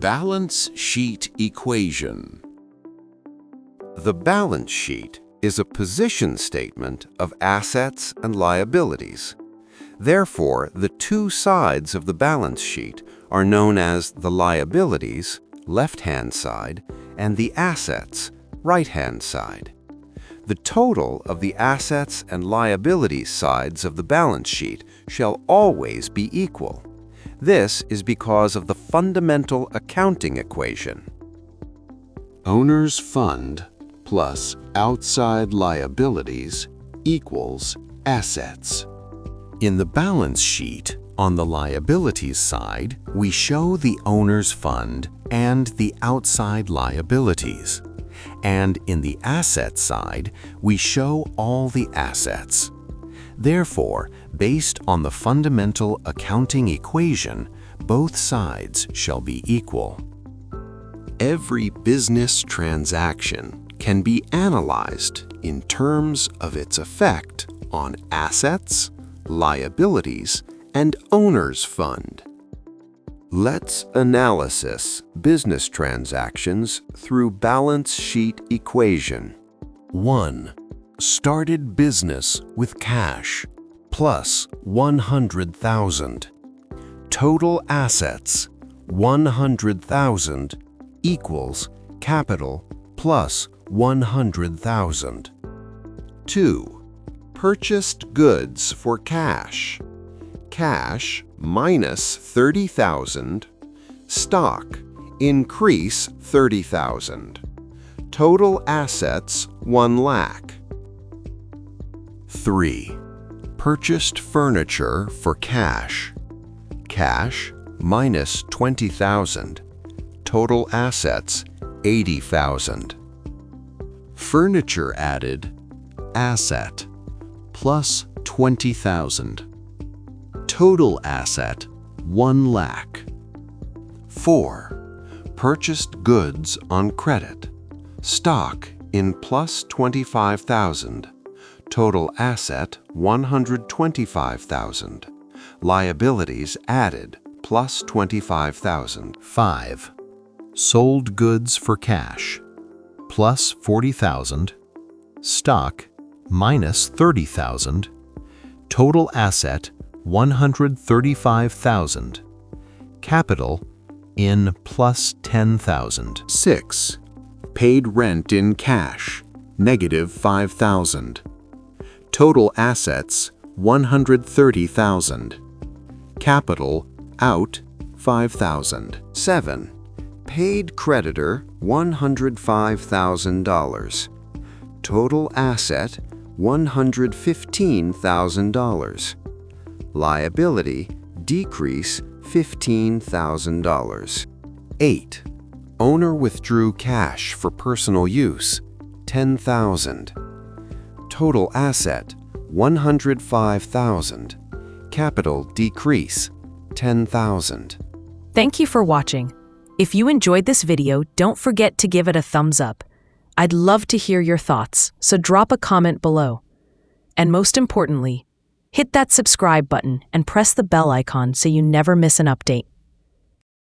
Balance sheet equation. The balance sheet is a position statement of assets and liabilities. Therefore, the two sides of the balance sheet are known as the liabilities, left-hand side, and the assets, right-hand side. The total of the assets and liabilities sides of the balance sheet shall always be equal. This is because of the fundamental accounting equation. Owner's fund plus outside liabilities equals assets. In the balance sheet, on the liabilities side, we show the owner's fund and the outside liabilities. And in the asset side, we show all the assets. Therefore, based on the fundamental accounting equation, both sides shall be equal. Every business transaction can be analyzed in terms of its effect on assets, liabilities, and owner's fund. Let's analysis business transactions through balance sheet equation. 1. Started business with cash plus 100,000. Total assets 100,000 equals capital plus 100,000. 2. Purchased goods for cash. Cash minus 30,000. Stock increase 30,000. Total assets 1 lakh. 3. Purchased furniture for cash. Cash minus 20,000. Total assets 80,000. Furniture added, asset plus 20,000. Total asset 1 lakh. 4. Purchased goods on credit. Stock in plus 25,000. Total asset 125,000. Liabilities added plus 25,000. 5. Sold goods for cash plus 40,000. Stock minus 30,000. Total asset 135,000. Capital in plus 10,000. 6. Paid rent in cash, negative 5,000. Total assets 130,000. Capital out 5,000. 7. Paid creditor $105,000. Total asset $115,000. Liability decrease $15,000. 8. Owner withdrew cash for personal use, 10,000. Total asset, 105,000. Capital decrease, 10,000. Thank you for watching. If you enjoyed this video, don't forget to give it a thumbs up. I'd love to hear your thoughts, so drop a comment below. And most importantly, hit that subscribe button and press the bell icon so you never miss an update.